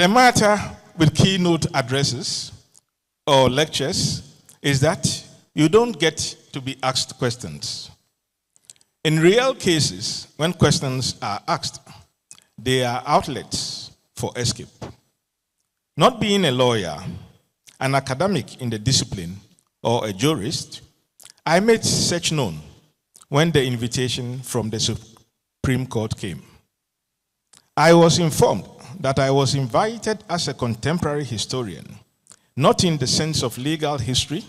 The matter with keynote addresses or lectures is that you don't get to be asked questions. In real cases, when questions are asked, they are outlets for escape. Not being a lawyer, an academic in the discipline, or a jurist, I made such known when the invitation from the Supreme Court came. I was informed that I was invited as a contemporary historian, not in the sense of legal history,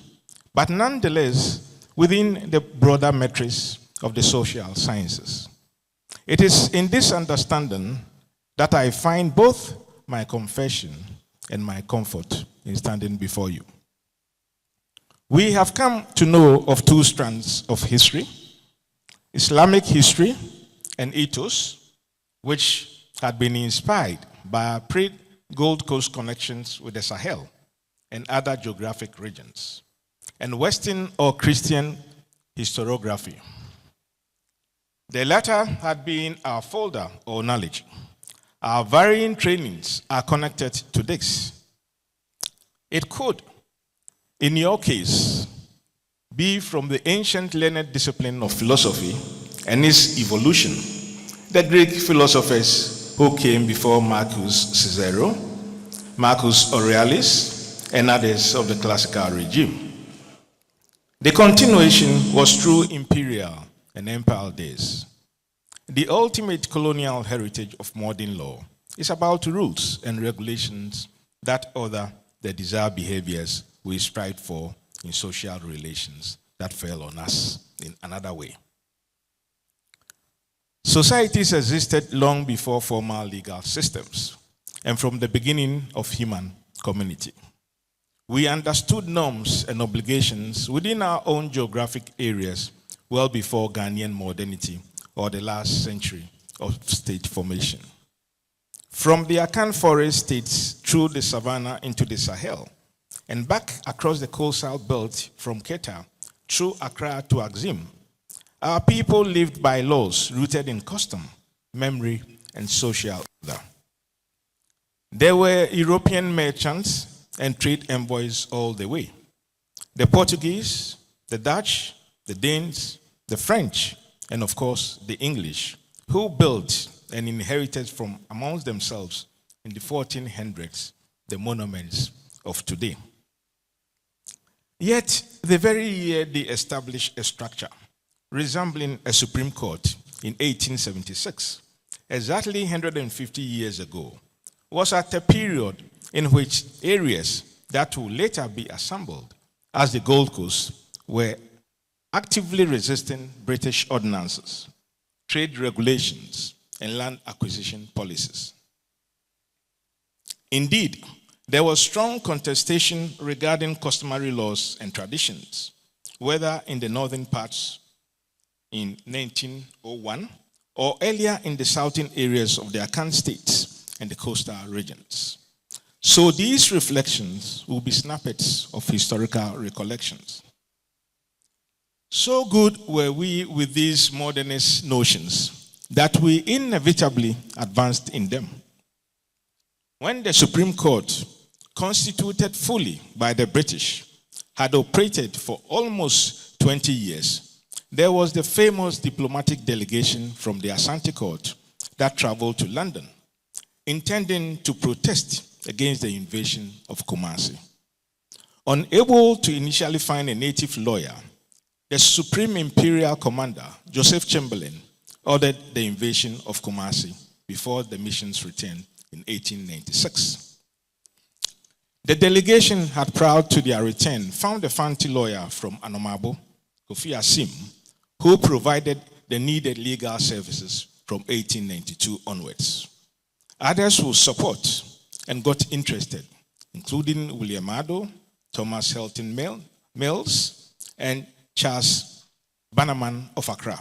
but nonetheless within the broader matrix of the social sciences. It is in this understanding that I find both my confession and my comfort in standing before you. We have come to know of two strands of history, Islamic history and ethos, which had been inspired by our pre-Gold Coast connections with the Sahel and other geographic regions, and Western or Christian historiography. The latter had been our folder or knowledge. Our varying trainings are connected to this. It could, in your case, be from the ancient learned discipline of philosophy and its evolution, the Greek philosophers who came before Marcus Cicero, Marcus Aurelius, and others of the classical regime. The continuation was through imperial and empire days. The ultimate colonial heritage of modern law is about rules and regulations that order the desired behaviors we strive for in social relations that fell on us in another way. Societies existed long before formal legal systems and from the beginning of human community. We understood norms and obligations within our own geographic areas well before Ghanaian modernity or the last century of state formation. From the Akan forest states through the savannah into the Sahel, and back across the coastal belt from Keta through Accra to Agyeman, our people lived by laws rooted in custom, memory, and social order. There were European merchants and trade envoys all the way. The Portuguese, the Dutch, the Danes, the French, and of course the English, who built and inherited from amongst themselves in the 1400s the monuments of today. Yet, the very year they established a structure resembling a Supreme Court in 1876, exactly 150 years ago, was at a period in which areas that would later be assembled as the Gold Coast were actively resisting British ordinances, trade regulations, and land acquisition policies. Indeed, there was strong contestation regarding customary laws and traditions, whether in the northern parts in 1901 or earlier in the southern areas of the Akan states and the coastal regions. So these reflections will be snippets of historical recollections. So good were we with these modernist notions that we inevitably advanced in them. When the Supreme Court, constituted fully by the British, had operated for almost 20 years, there was the famous diplomatic delegation from the Asante Court that traveled to London, intending to protest against the invasion of Kumasi. Unable to initially find a native lawyer, the Supreme Imperial Commander, Joseph Chamberlain, ordered the invasion of Kumasi before the mission's return in 1896. The delegation had, prior to their return, found a fancy lawyer from Anomabo, Kofi Asim, who provided the needed legal services from 1892 onwards. Others would support and got interested, including William Addo, Thomas Helton Mills, and Charles Bannerman of Accra.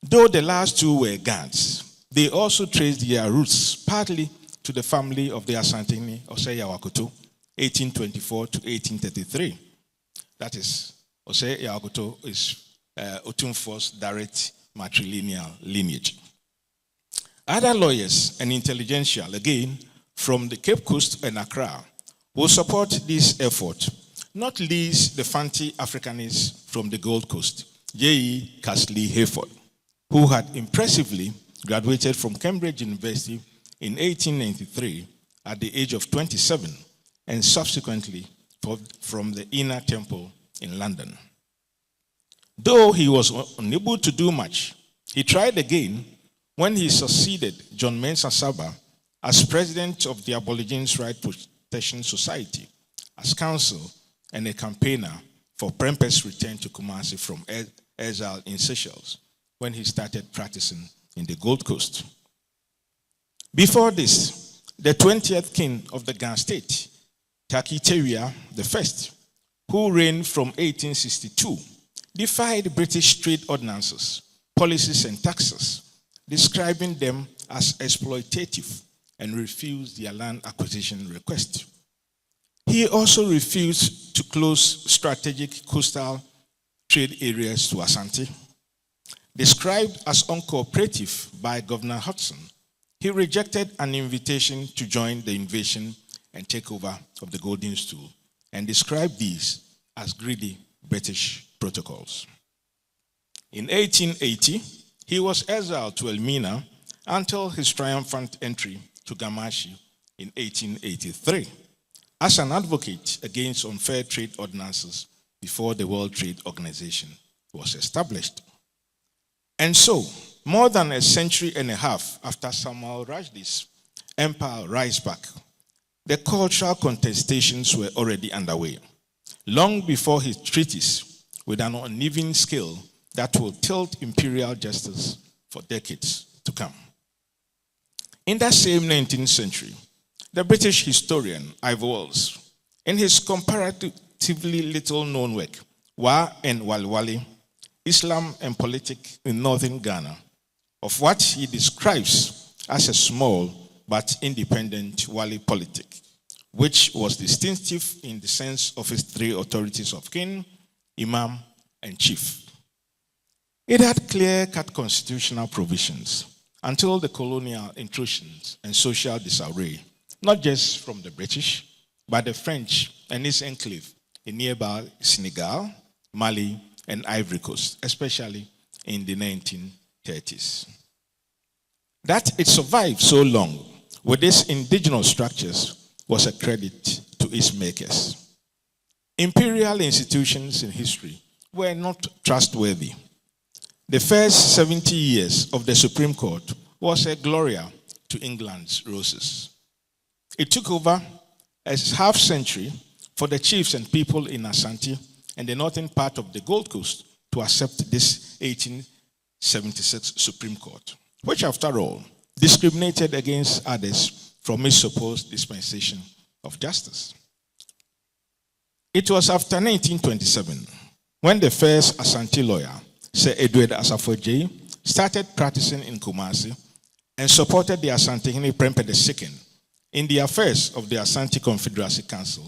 Though the last two were Gans, they also traced their roots partly to the family of the Asantini Osei Yawakutu, 1824 to 1833. That is, Osei Yawakutu is Otumfuo's direct matrilineal lineage. Other lawyers and intelligentsia, again, from the Cape Coast and Accra will support this effort, not least the Fanti Africanist from the Gold Coast, J.E. Casley Hayford, who had impressively graduated from Cambridge University in 1893 at the age of 27 and subsequently from the Inner Temple in London. Though he was unable to do much, he tried again when he succeeded John Mensah Saba as president of the Aborigines Rights Protection Society, as counsel and a campaigner for Prempeh's return to Kumasi from exile in Seychelles when he started practicing in the Gold Coast. Before this, the 20th king of the Gan State, Takitewia I, who reigned from 1862, defied British trade ordinances, policies, and taxes, describing them as exploitative, and refused their land acquisition request. He also refused to close strategic coastal trade areas to Asante. Described as uncooperative by Governor Hudson, he rejected an invitation to join the invasion and takeover of the Golden Stool and described these as greedy British protocols. In 1880, he was exiled to Elmina until his triumphant entry to Gamashi in 1883 as an advocate against unfair trade ordinances before the World Trade Organization was established. And so, more than a century and a half after Samuel Rushdie's empire rise back, the cultural contestations were already underway, long before his treatise with an uneven scale that will tilt imperial justice for decades to come. In that same 19th century, the British historian Ivor, in his comparatively little-known work, Wa and Walwali, Islam and Politics in Northern Ghana, of what he describes as a small but independent Wali politic, which was distinctive in the sense of its three authorities of king, imam, and chief. It had clear-cut constitutional provisions until the colonial intrusions and social disarray, not just from the British, but the French and its enclave in nearby Senegal, Mali, and Ivory Coast, especially in the 1930s. That it survived so long with these indigenous structures was a credit to its makers. Imperial institutions in history were not trustworthy. The first 70 years of the Supreme Court was a gloria to England's roses. It took over a half-century for the chiefs and people in Asante and the northern part of the Gold Coast to accept this 1876 Supreme Court, which, after all, discriminated against others from its supposed dispensation of justice. It was after 1927 when the first Asante lawyer, Sir Edward Asafo-Jay, started practicing in Kumasi and supported the Asantehene Prempeh II in the affairs of the Asante Confederacy Council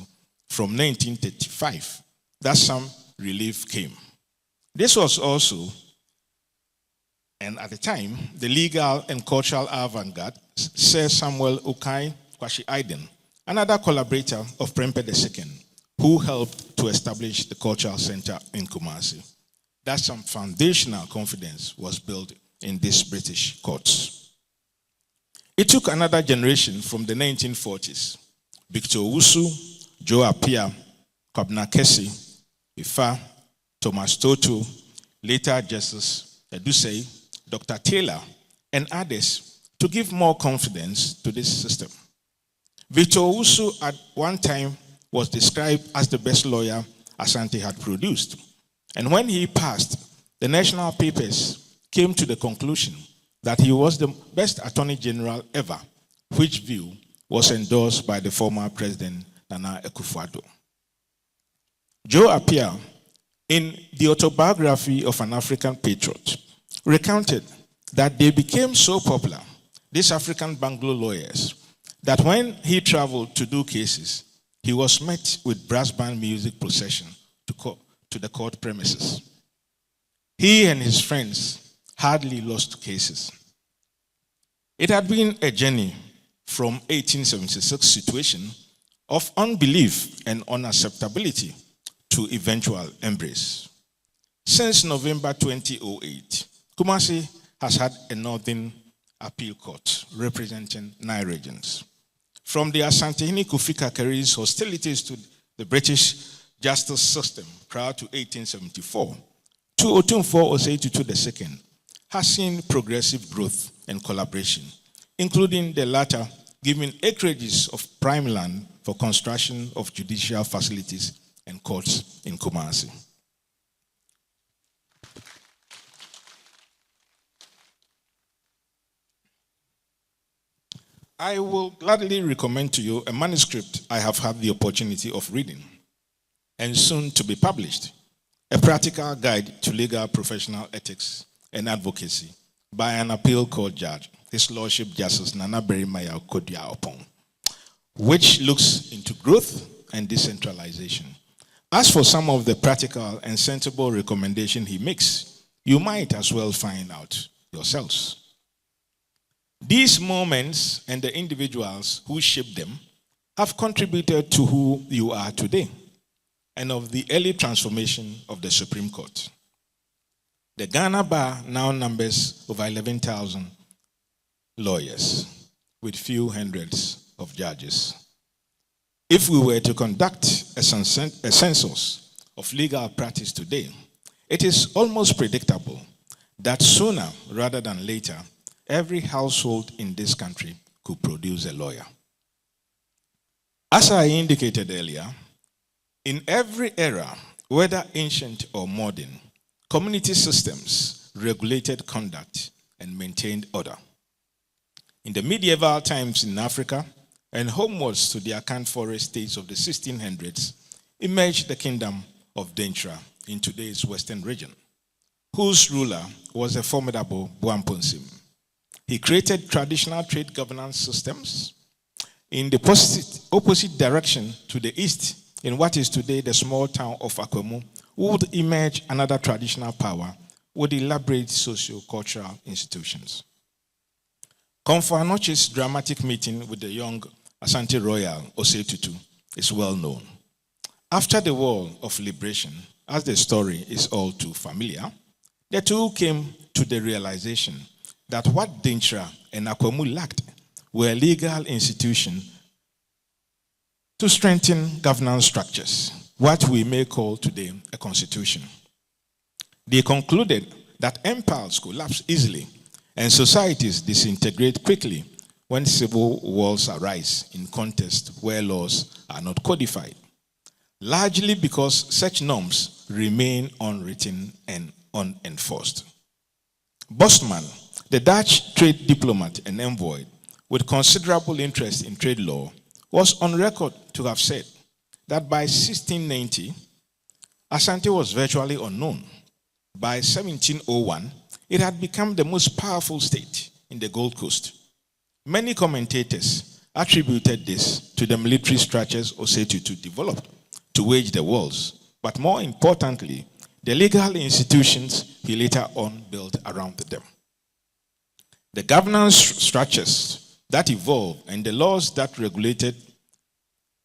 from 1935, that some relief came. This was also, and at the time, the legal and cultural avant-garde, Sir Samuel Okai Kwashi Aiden, another collaborator of Prempeh II, who helped to establish the Cultural Center in Kumasi, that some foundational confidence was built in these British courts. It took another generation from the 1940s, Victor Owusu, Joe Appiah, Kwabena Kesi, Ifa, Thomas Toto, later Justice Edusei, Dr. Taylor, and others to give more confidence to this system. Victor Owusu at one time was described as the best lawyer Asante had produced. And when he passed, the national papers came to the conclusion that he was the best attorney general ever, which view was endorsed by the former president, Nana Akufo-Addo. Joe Appiah, in the autobiography of an African patriot, recounted that they became so popular, these African Banglo lawyers, that when he traveled to do cases, he was met with brass band music procession to the court premises. He and his friends hardly lost cases. It had been a journey from 1876 situation of unbelief and unacceptability to eventual embrace. Since November 2008, Kumasi has had a Northern Appeal Court representing 9 regions. From the Asantehene Kofi Kakeri's hostilities to the British justice system prior to 1874 to Otumfuo Osei Tutu II has seen progressive growth and collaboration, including the latter giving acreages of prime land for construction of judicial facilities and courts in Kumasi. I will gladly recommend to you a manuscript I have had the opportunity of reading and soon to be published, A Practical Guide to Legal Professional Ethics and Advocacy by an appeal court judge, His Lordship Justice Nana Berimaya Kodia Opong, which looks into growth and decentralization. As for some of the practical and sensible recommendations he makes, you might as well find out yourselves. These moments and the individuals who shaped them have contributed to who you are today and of the early transformation of the Supreme Court. The Ghana Bar now numbers over 11,000 lawyers with few hundreds of judges. If we were to conduct a census of legal practice today, it is almost predictable that sooner rather than later, every household in this country could produce a lawyer. As I indicated earlier, in every era, whether ancient or modern, community systems regulated conduct and maintained order. In the medieval times in Africa and homewards to the Akan forest states of the 1600s, emerged the kingdom of Dentra in today's western region, whose ruler was a formidable Buamponsim. He created traditional trade governance systems. In the opposite direction to the east, in what is today the small town of Akwemu, would emerge another traditional power with elaborate socio-cultural institutions. Komfo Anokye's dramatic meeting with the young Asante Royal Osei Tutu is well known. After the War of Liberation, as the story is all too familiar, the two came to the realization that what Dentra and Akwemu lacked were legal institutions to strengthen governance structures, what we may call today a constitution. They concluded that empires collapse easily and societies disintegrate quickly when civil wars arise in contests where laws are not codified, largely because such norms remain unwritten and unenforced. Bosman, the Dutch trade diplomat and envoy with considerable interest in trade law, was on record to have said that by 1690, Asante was virtually unknown. By 1701, it had become the most powerful state in the Gold Coast. Many commentators attributed this to the military structures Osei Tutu developed to wage the wars, but more importantly, the legal institutions he later on built around them. The governance structures that evolved and the laws that regulated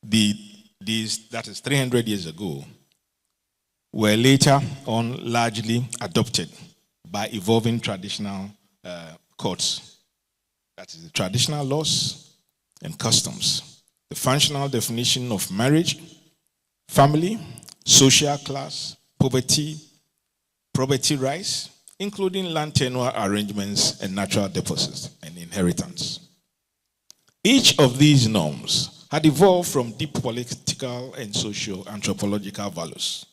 these, that is 300 years ago, were later on largely adopted by evolving traditional courts. That is the traditional laws and customs, the functional definition of marriage, family, social class, poverty, property rights, including land tenure arrangements and natural deposits and inheritance. Each of these norms had evolved from deep political and socio-anthropological values.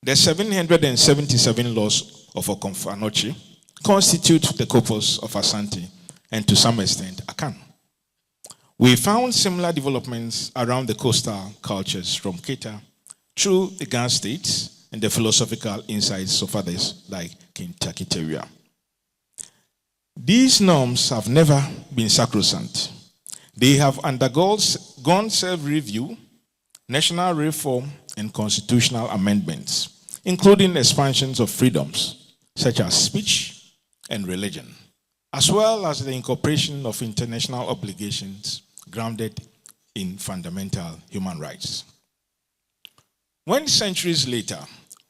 The 777 laws of Komfo Anokye constitute the corpus of Asante and to some extent Akan. We found similar developments around the coastal cultures from Keta through the Gan states and the philosophical insights of others like King Takiteria. These norms have never been sacrosanct. They have undergone self-review, national reform, and constitutional amendments, including expansions of freedoms such as speech and religion, as well as the incorporation of international obligations grounded in fundamental human rights. When centuries later,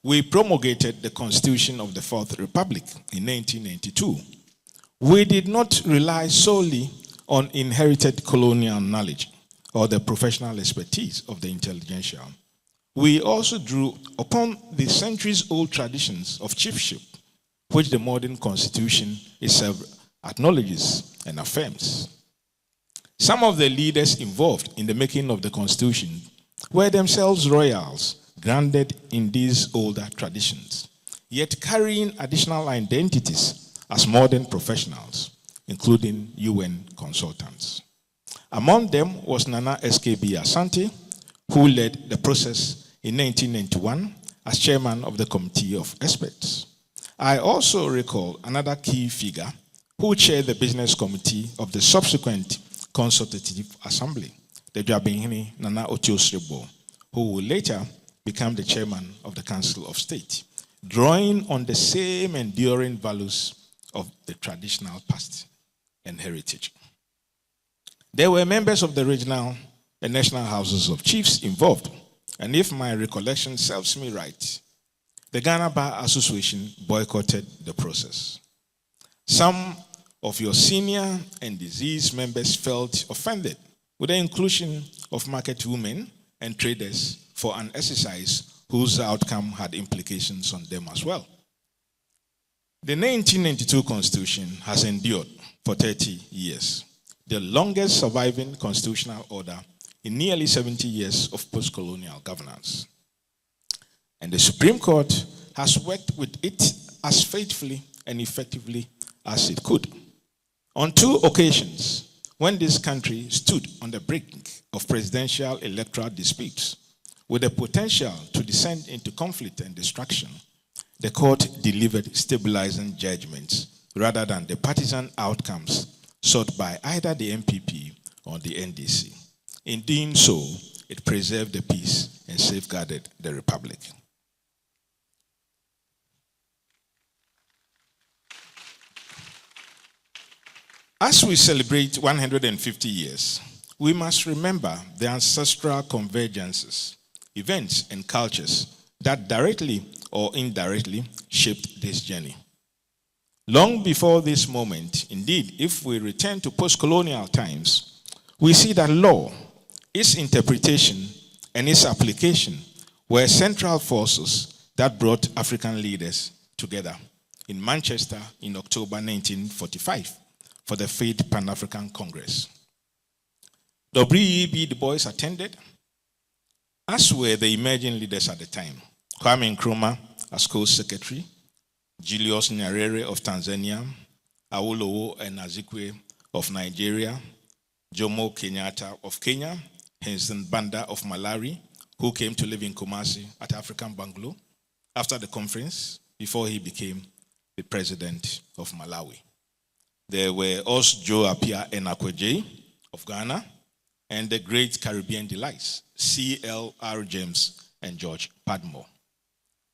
we promulgated the Constitution of the Fourth Republic in 1992, we did not rely solely on inherited colonial knowledge or the professional expertise of the intelligentsia. We also drew upon the centuries-old traditions of chiefship, which the modern Constitution itself acknowledges and affirms. Some of the leaders involved in the making of the Constitution were themselves royals, grounded in these older traditions, yet carrying additional identities as modern professionals, including UN consultants. Among them was Nana SKB Asante, who led the process in 1991 as chairman of the Committee of Experts. I also recall another key figure who chaired the business committee of the subsequent Consultative Assembly, the Dwabinhini Nana Otiosrebo, who will later become the chairman of the Council of State, drawing on the same enduring values of the traditional past and heritage. There were members of the regional and national houses of chiefs involved, and if my recollection serves me right, the Ghana Bar Association boycotted the process. Some of your senior and diseased members felt offended with the inclusion of market women and traders for an exercise whose outcome had implications on them as well. The 1992 Constitution has endured for 30 years, the longest surviving constitutional order in nearly 70 years of post-colonial governance. And the Supreme Court has worked with it as faithfully and effectively as it could. On 2 occasions, when this country stood on the brink of presidential electoral disputes with the potential to descend into conflict and destruction, the court delivered stabilizing judgments rather than the partisan outcomes sought by either the MPP or the NDC. In doing so, it preserved the peace and safeguarded the republic. As we celebrate 150 years, we must remember the ancestral convergences, events, and cultures that directly or indirectly shaped this journey. Long before this moment, indeed, if we return to post-colonial times, we see that law, its interpretation, and its application were central forces that brought African leaders together in Manchester in October 1945 for the 5th Pan-African Congress. W.E.B. Du Bois attended, as were the emerging leaders at the time. Kwame Nkrumah as co-secretary, Julius Nyerere of Tanzania, Awolowo and Azikwe of Nigeria, Jomo Kenyatta of Kenya, Henson Banda of Malawi, who came to live in Kumasi at African Bungalow after the conference before he became the president of Malawi. There were also Joe Appiah Enakweje of Ghana and the great Caribbean delights, C.L.R. James and George Padmore.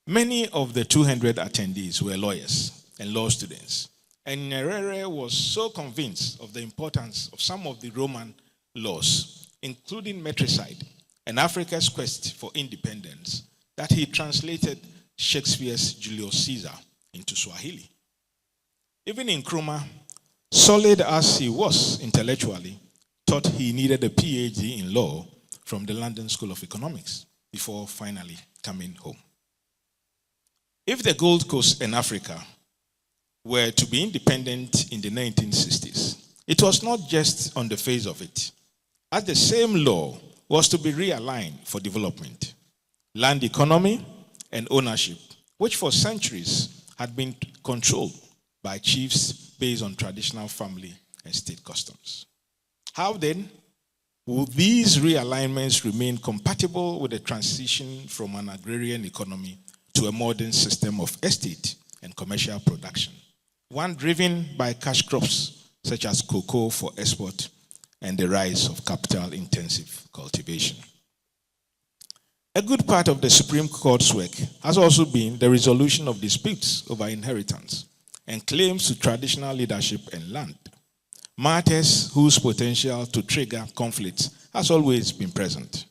Many of the 200 attendees were lawyers and law students, and Nyerere was so convinced of the importance of some of the Roman laws, including matricide and Africa's quest for independence, that he translated Shakespeare's Julius Caesar into Swahili. Even Nkrumah, solid as he was intellectually, thought he needed a PhD in law from the London School of Economics before finally coming home. If the Gold Coast and Africa were to be independent in the 1960s, it was not just on the face of it, as the same law was to be realigned for development. Land economy and ownership, which for centuries had been controlled by chiefs based on traditional family and state customs. How then will these realignments remain compatible with the transition from an agrarian economy to a modern system of estate and commercial production, one driven by cash crops such as cocoa for export and the rise of capital-intensive cultivation? A good part of the Supreme Court's work has also been the resolution of disputes over inheritance, and claims to traditional leadership and land, matters whose potential to trigger conflicts has always been present.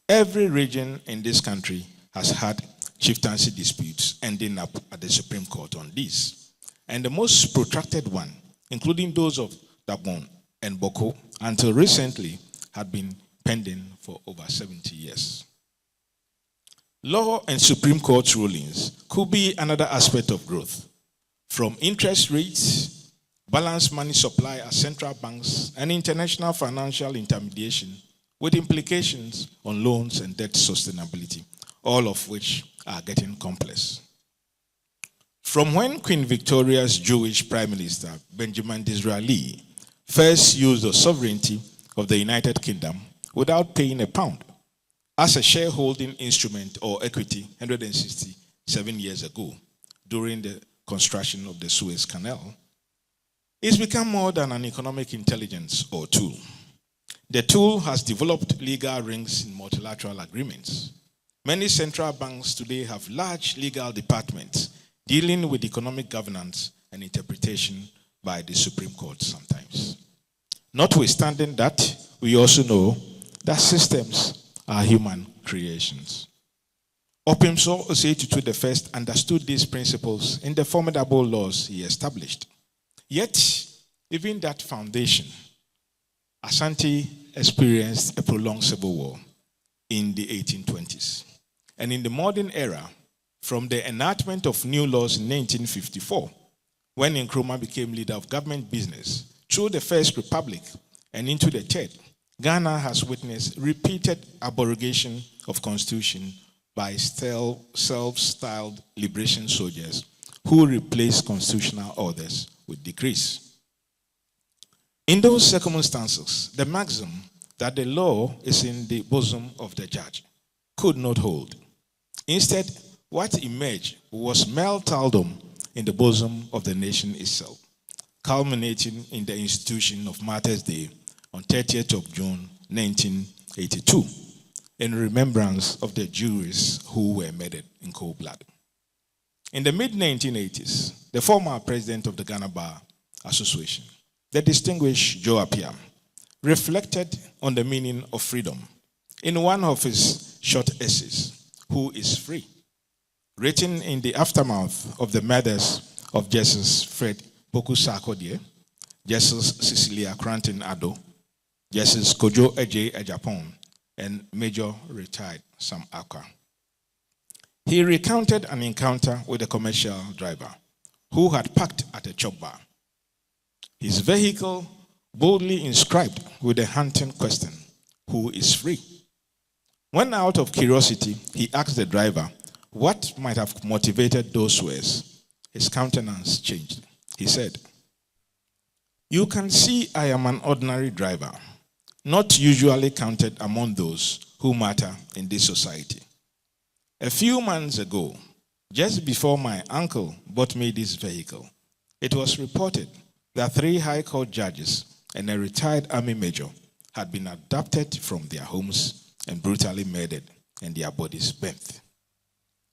Every region in this country has had chieftaincy disputes ending up at the Supreme Court on these. And the most protracted one, including those of Dabon and Boko, until recently, had been pending for over 70 years. Law and Supreme Court rulings could be another aspect of growth, from interest rates, balanced money supply at central banks, and international financial intermediation, with implications on loans and debt sustainability, all of which are getting complex. From when Queen Victoria's Jewish Prime Minister, Benjamin Disraeli, first used the sovereignty of the United Kingdom without paying a pound as a shareholding instrument or equity 167 years ago during the construction of the Suez Canal, it's become more than an economic intelligence or tool. The tool has developed legal rings in multilateral agreements. Many central banks today have large legal departments dealing with economic governance and interpretation by the Supreme Court sometimes. Notwithstanding that, we also know that systems are human creations. Opemsuo Tutu the first understood these principles in the formidable laws he established. Yet, even that foundation, Ashanti experienced a prolonged civil war in the 1820s. And in the modern era, from the enactment of new laws in 1954, when Nkrumah became leader of government business, through the First Republic and into the Third, Ghana has witnessed repeated abrogation of constitution by self-styled liberation soldiers who replace constitutional orders with decrees. In those circumstances, the maxim that the law is in the bosom of the judge could not hold. Instead, what emerged was martyrdom in the bosom of the nation itself, culminating in the institution of Martyrs' Day on 30th of June 1982, in remembrance of the Jews who were murdered in cold blood. In the mid-1980s, the former president of the Ghana Bar Association, the distinguished Joe Appiah, reflected on the meaning of freedom in one of his short essays, Who is Free?, written in the aftermath of the murders of Justice Fred Poku Sarkodie, Justice Cecilia Cranton Addo, Justice Kojo Eje Ejapon, and Major retired Sam Akwa. He recounted an encounter with a commercial driver who had parked at a chop bar. His vehicle boldly inscribed with the haunting question, "Who is free?" When out of curiosity, he asked the driver what might have motivated those words. His countenance changed. He said, "You can see I am an ordinary driver, not usually counted among those who matter in this society. A few months ago, just before my uncle bought me this vehicle, it was reported that 3 high court judges and a retired army major had been abducted from their homes and brutally murdered and their bodies burnt.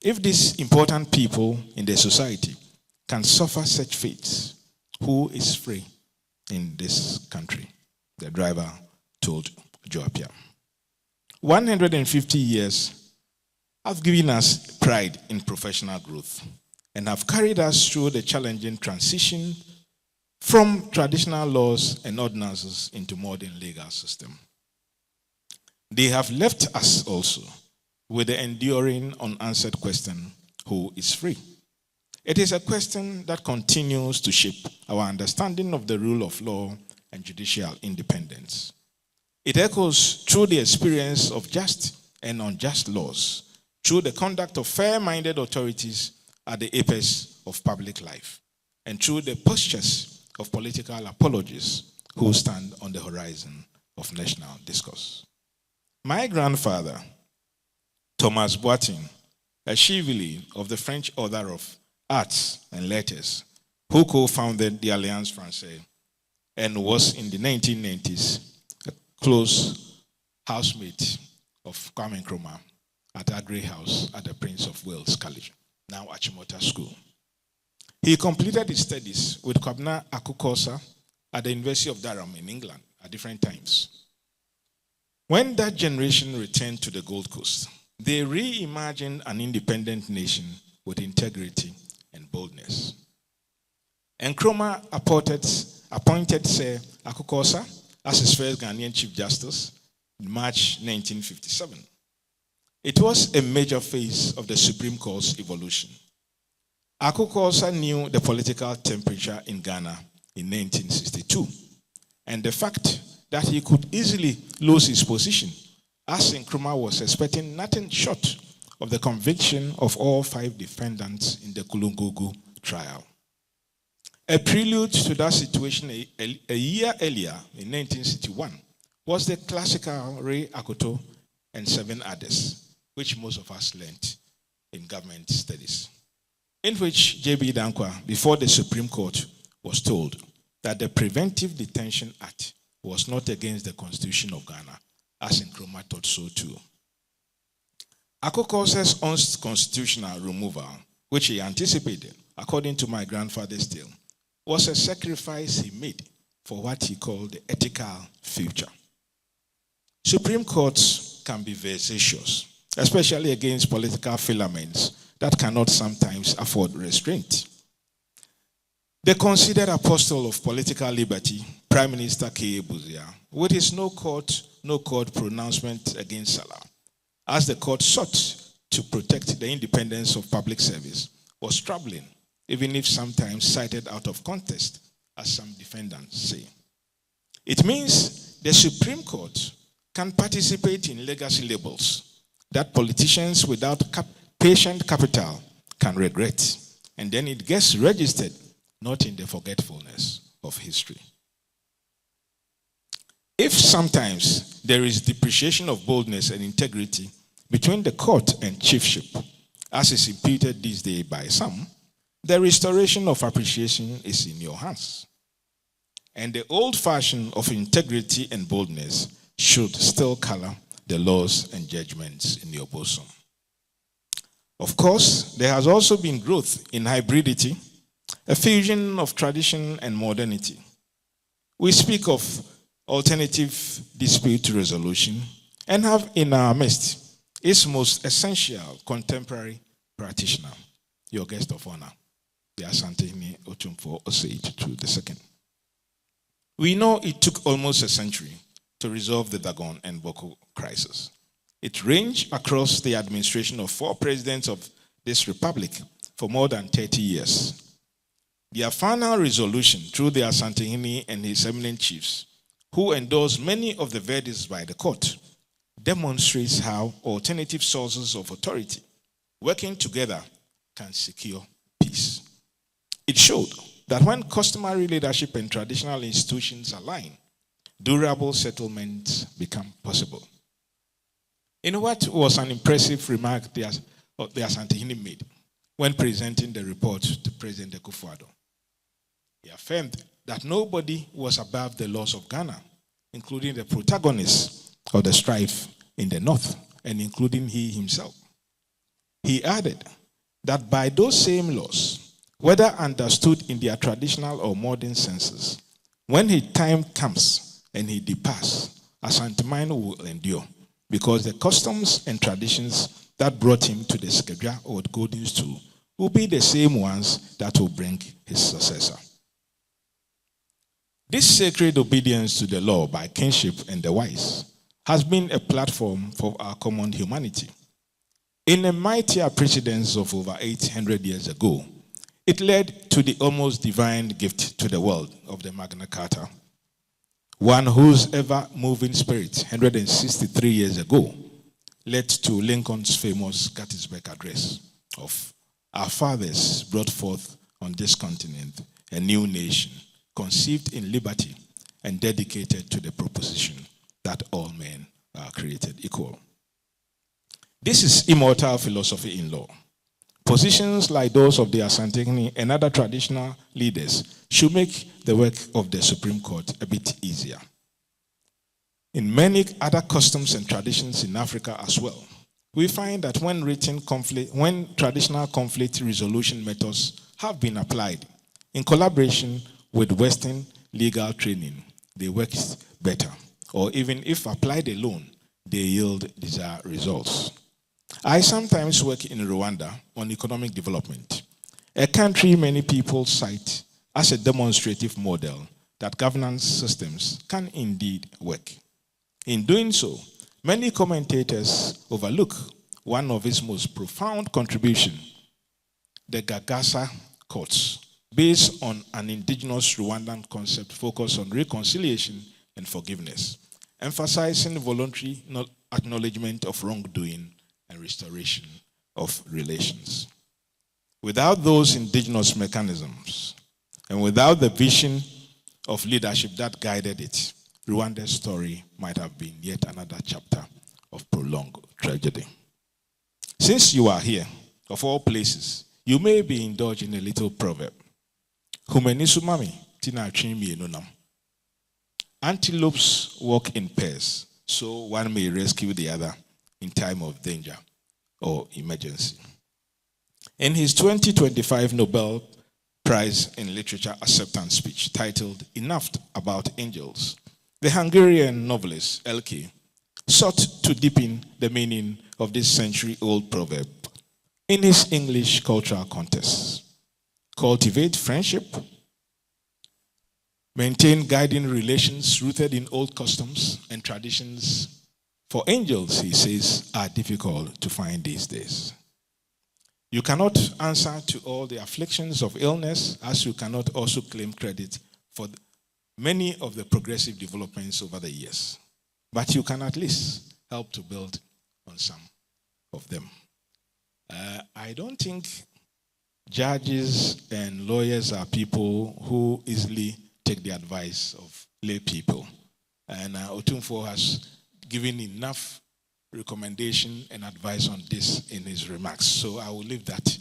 If these important people in the society can suffer such fates, who is free in this country?" The driver told Joe Appiah. 150 years have given us pride in professional growth and have carried us through the challenging transition from traditional laws and ordinances into modern legal system. They have left us also with the enduring unanswered question, who is free? It is a question that continues to shape our understanding of the rule of law and judicial independence. It echoes through the experience of just and unjust laws, through the conduct of fair-minded authorities at the apex of public life, and through the postures of political apologists who stand on the horizon of national discourse. My grandfather, Thomas Boitin, a Chivili of the French Order of Arts and Letters, who co-founded the Alliance Française and was in the 1990s a close housemate of Kwame Nkrumah at Agri House at the Prince of Wales College, now Achimota School. He completed his studies with Kwabena Akukosa at the University of Durham in England at different times. When that generation returned to the Gold Coast, they reimagined an independent nation with integrity and boldness. Nkrumah appointed Sir Akukosa as his first Ghanaian Chief Justice in March 1957. It was a major phase of the Supreme Court's evolution. Akukosa knew the political temperature in Ghana in 1962, and the fact that he could easily lose his position, as Nkrumah was expecting nothing short of the conviction of all 5 defendants in the Kulungugu trial. A prelude to that situation a year earlier, in 1961, was the classical Ray Akoto and 7 others, which most of us learned in government studies, in which J.B. Dankwa, before the Supreme Court, was told that the Preventive Detention Act was not against the Constitution of Ghana, as Nkrumah thought so too. Akukosa's unconstitutional removal, which he anticipated, according to my grandfather's tale, was a sacrifice he made for what he called the ethical future. Supreme Courts can be vexatious, especially against political filaments that cannot sometimes afford restraint. The considered apostle of political liberty, Prime Minister K.A. Buzia, with his no court pronouncement against Salah, as the court sought to protect the independence of public service, was troubling, even if sometimes cited out of context, as some defendants say. It means the Supreme Court can participate in legacy labels that politicians without patient capital can regret, and then it gets registered, not in the forgetfulness of history. If sometimes there is depreciation of boldness and integrity between the court and chiefship, as is imputed this day by some, the restoration of appreciation is in your hands. And the old fashion of integrity and boldness should still color the laws and judgments in your bosom. Of course, there has also been growth in hybridity, a fusion of tradition and modernity. We speak of alternative dispute resolution and have in our midst its most essential contemporary practitioner, your guest of honor, the Asantehene Otumfuo Osei II. We know it took almost a century to resolve the Dagon and Boko crisis. It ranged across the administration of 4 presidents of this republic for more than 30 years. Their final resolution through the Asantehene and his eminent chiefs, who endorsed many of the verdicts by the court, demonstrates how alternative sources of authority working together can secure peace. It showed that when customary leadership and traditional institutions align, durable settlements become possible. In what was an impressive remark the Asantehene made when presenting the report to President Akufo-Addo, he affirmed that nobody was above the laws of Ghana, including the protagonists of the strife in the north, and including he himself. He added that by those same laws, whether understood in their traditional or modern senses, when his time comes and he departs, Asantehene will endure, because the customs and traditions that brought him to the Skadra or Golden Stool will be the same ones that will bring his successor. This sacred obedience to the law by kinship and the wise has been a platform for our common humanity. In a mightier precedence of over 800 years ago, it led to the almost divine gift to the world of the Magna Carta, one whose ever-moving spirit 163 years ago led to Lincoln's famous Gettysburg Address of "Our fathers brought forth on this continent a new nation, conceived in liberty and dedicated to the proposition that all men are created equal." This is immortal philosophy in law. Positions like those of the Asantehene and other traditional leaders should make the work of the Supreme Court a bit easier. In many other customs and traditions in Africa as well, we find that when traditional conflict resolution methods have been applied in collaboration with Western legal training, they work better. Or even if applied alone, they yield desired results. I sometimes work in Rwanda on economic development, a country many people cite as a demonstrative model that governance systems can indeed work. In doing so, many commentators overlook one of its most profound contributions, the Gagasa courts, based on an indigenous Rwandan concept focused on reconciliation and forgiveness, emphasizing voluntary acknowledgement of wrongdoing and restoration of relations. Without those indigenous mechanisms, and without the vision of leadership that guided it, Rwanda's story might have been yet another chapter of prolonged tragedy. Since you are here, of all places, you may be indulging a little proverb. Humenisu mami tina chimi enunam. Antelopes walk in pairs, so one may rescue the other in time of danger or emergency. In his 2025 Nobel Prize in Literature acceptance speech titled Enough About Angels, the Hungarian novelist Elke sought to deepen the meaning of this century-old proverb in his English cultural context. Cultivate friendship, maintain guiding relations rooted in old customs and traditions. For angels, he says, are difficult to find these days. You cannot answer to all the afflictions of illness, as you cannot also claim credit for many of the progressive developments over the years. But you can at least help to build on some of them. I don't think judges and lawyers are people who easily take the advice of lay people. And Otumfuo has given enough recommendation and advice on this in his remarks. So I will leave that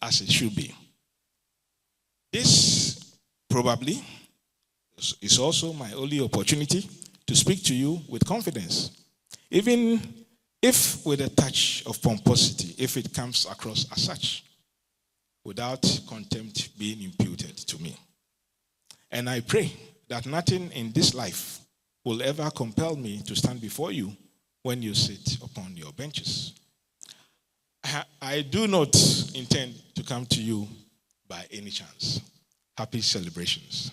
as it should be. This probably is also my only opportunity to speak to you with confidence, even if with a touch of pomposity, if it comes across as such, without contempt being imputed to me. And I pray that nothing in this life will ever compel me to stand before you when you sit upon your benches. I do not intend to come to you by any chance. Happy celebrations.